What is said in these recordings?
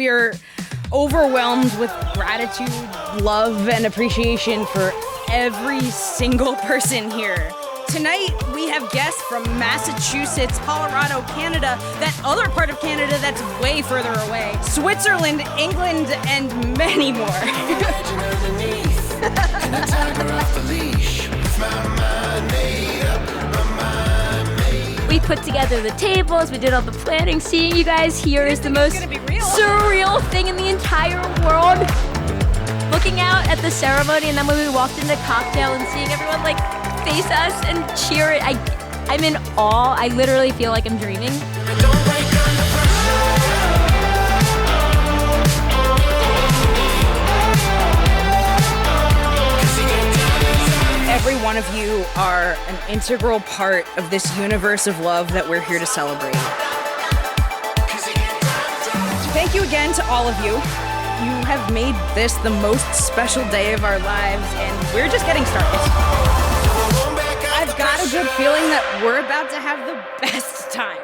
We are overwhelmed with gratitude, love, and appreciation for every single person here. Tonight, we have guests from Massachusetts, Colorado, Canada, that other part of Canada that's way further away, Switzerland, England, and many more. We put together the tables, we did all the planning. Seeing you guys here is the most surreal thing in the entire world. Looking out at the ceremony, and then when we walked into cocktail and seeing everyone like face us and cheer it, I'm in awe. I literally feel like I'm dreaming. Every one of you are an integral part of this universe of love that we're here to celebrate. Thank you again to all of you. You have made this the most special day of our lives, and we're just getting started. I've got a good feeling that we're about to have the best time.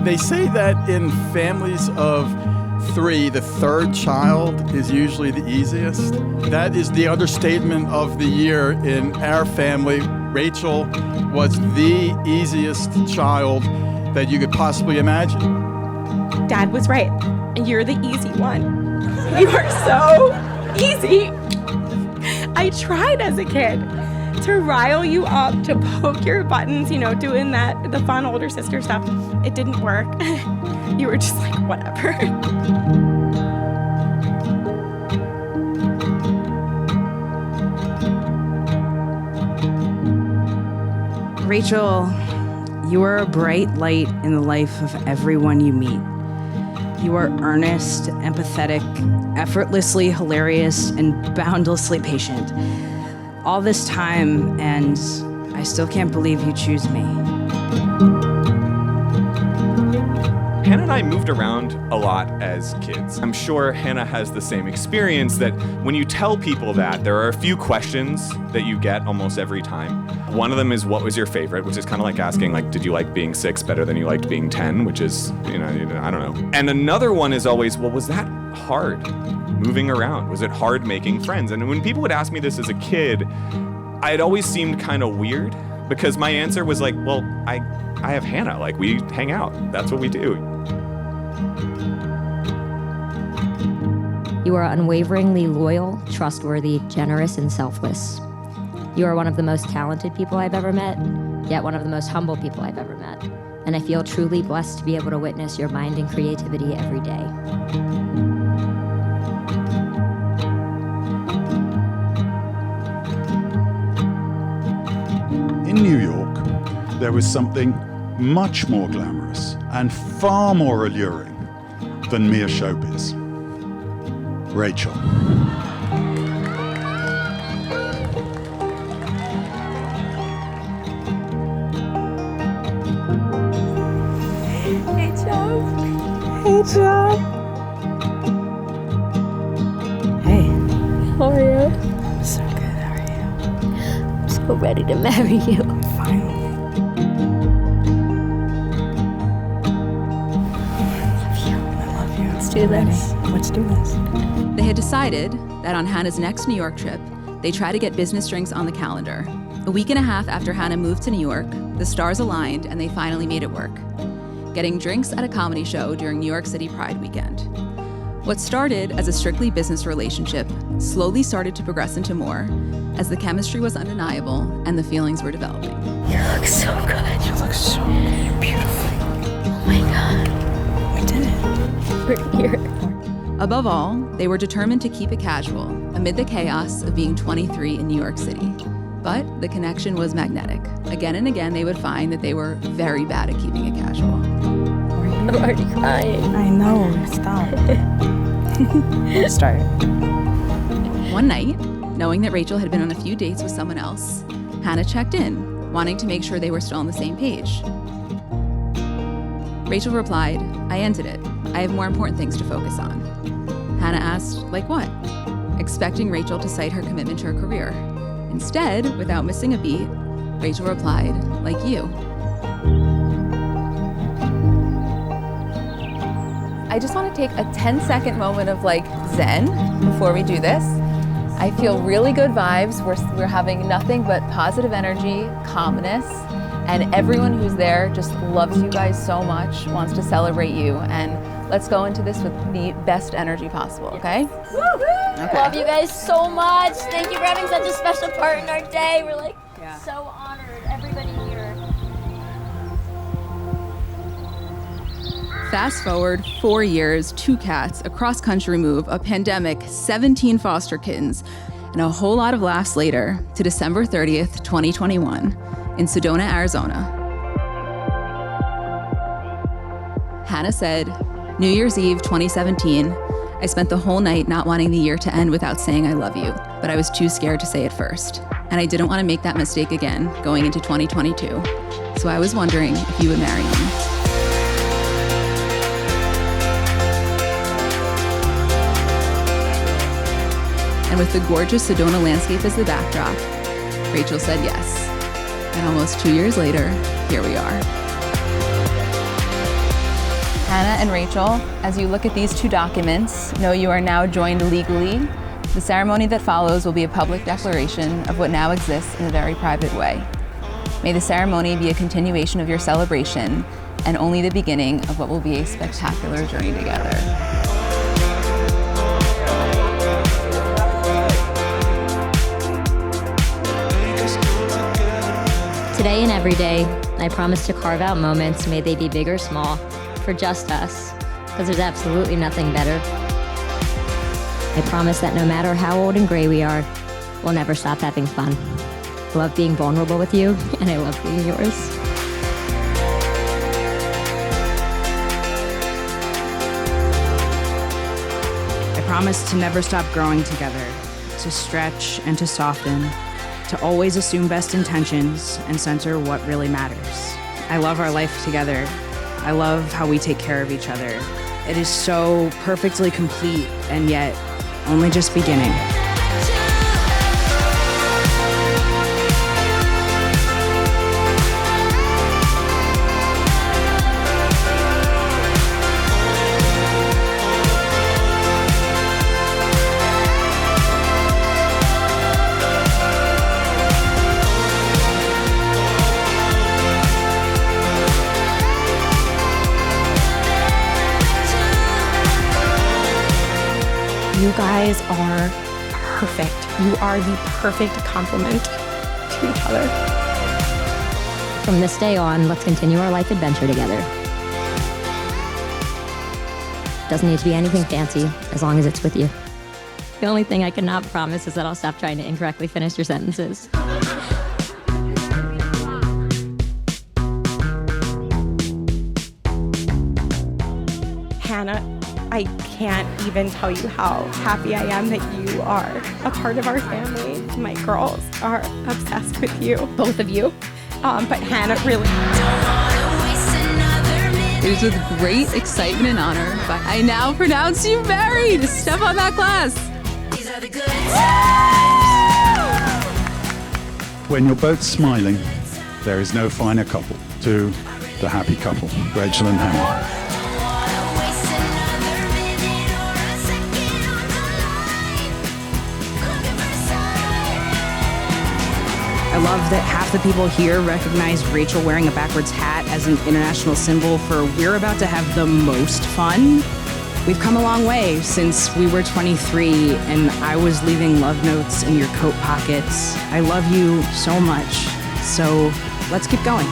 They say that in families of 3, the third child is usually the easiest. That is the understatement of the year in our family. Rachel was the easiest child that you could possibly imagine. Dad was right. You're the easy one. You are so easy. I tried as a kid to rile you up, to poke your buttons, doing the fun older sister stuff. It didn't work. You were just like, whatever. Rachel, you are a bright light in the life of everyone you meet. You are earnest, empathetic, effortlessly hilarious, and boundlessly patient. All this time, and I still can't believe you choose me. Hannah and I moved around a lot as kids. I'm sure Hannah has the same experience, that when you tell people that, there are a few questions that you get almost every time. One of them is, what was your favorite? Which is kind of like asking, did you like being 6 better than you liked being 10? Which is, I don't know. And another one is always, well, was that hard moving around? Was it hard making friends? And when people would ask me this as a kid, it always seemed kind of weird, because my answer was like, well, I have Hannah. We hang out. That's what we do. You are unwaveringly loyal, trustworthy, generous, and selfless. You are one of the most talented people I've ever met, yet one of the most humble people I've ever met. And I feel truly blessed to be able to witness your mind and creativity every day. In New York, there was something much more glamorous and far more alluring than mere showbiz. Rachel. Hey, Joe. Hey, Joe. Hey. How are you? I'm so good. How are you? I'm so ready to marry you. Finally. I love you. Let's do this. Let's do this. They had decided that on Hannah's next New York trip, they try to get business drinks on the calendar. A week and a half after Hannah moved to New York, the stars aligned and they finally made it work. Getting drinks at a comedy show during New York City Pride weekend. What started as a strictly business relationship slowly started to progress into more, as the chemistry was undeniable and the feelings were developing. You look so good. You look so good. You're beautiful. Oh my God. We did it. We're here. Above all, they were determined to keep it casual amid the chaos of being 23 in New York City. But the connection was magnetic. Again and again, they would find that they were very bad at keeping it casual. I'm already crying. I know, stop. Start. One night, knowing that Rachel had been on a few dates with someone else, Hannah checked in, wanting to make sure they were still on the same page. Rachel replied, "I ended it. I have more important things to focus on." Hannah asked, "Like what?" expecting Rachel to cite her commitment to her career. Instead, without missing a beat, Rachel replied, "Like you." I just want to take a 10-second moment of zen before we do this. I feel really good vibes. We're having nothing but positive energy, calmness, and everyone who's there just loves you guys so much, wants to celebrate you, and let's go into this with the best energy possible, okay? Okay. Love you guys so much. Thank you for having such a special part in our day. We're so honored, everybody here. Fast forward 4 years, 2 cats, a cross-country move, a pandemic, 17 foster kittens, and a whole lot of laughs later to December 30th, 2021, in Sedona, Arizona. Hannah said, "New Year's Eve 2017, I spent the whole night not wanting the year to end without saying I love you, but I was too scared to say it first. And I didn't want to make that mistake again going into 2022. So I was wondering if you would marry me." And with the gorgeous Sedona landscape as the backdrop, Rachel said yes. And almost 2 years later, here we are. Hannah and Rachel, as you look at these 2 documents, know you are now joined legally. The ceremony that follows will be a public declaration of what now exists in a very private way. May the ceremony be a continuation of your celebration and only the beginning of what will be a spectacular journey together. Today and every day, I promise to carve out moments, may they be big or small, for just us, because there's absolutely nothing better. I promise that no matter how old and gray we are, we'll never stop having fun. I love being vulnerable with you, and I love being yours. I promise to never stop growing together, to stretch and to soften, to always assume best intentions and center what really matters. I love our life together. I love how we take care of each other. It is so perfectly complete and yet only just beginning. You guys are perfect. You are the perfect complement to each other. From this day on, let's continue our life adventure together. Doesn't need to be anything fancy, as long as it's with you. The only thing I cannot promise is that I'll stop trying to incorrectly finish your sentences. Hannah, I can't even tell you how happy I am that you are a part of our family. My girls are obsessed with you, both of you. But Hannah really... It is with great excitement and honor, but I now pronounce you married. Step on that glass. When you're both smiling, there is no finer couple. To the happy couple, Rachel and Hannah. I love that half the people here recognize Rachel wearing a backwards hat as an international symbol for we're about to have the most fun. We've come a long way since we were 23 and I was leaving love notes in your coat pockets. I love you so much. So let's keep going.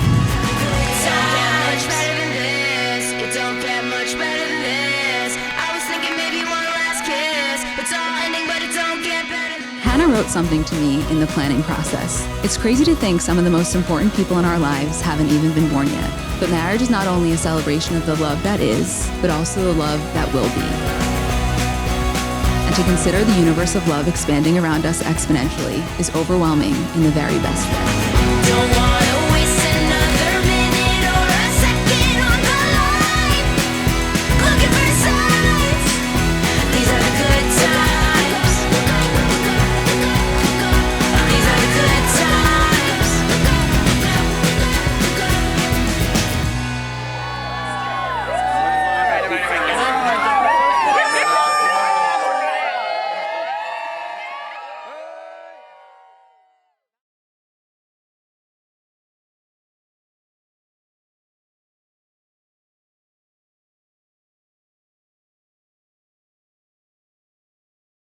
Hannah wrote something to me in the planning process. It's crazy to think some of the most important people in our lives haven't even been born yet. But marriage is not only a celebration of the love that is, but also the love that will be. And to consider the universe of love expanding around us exponentially is overwhelming in the very best way.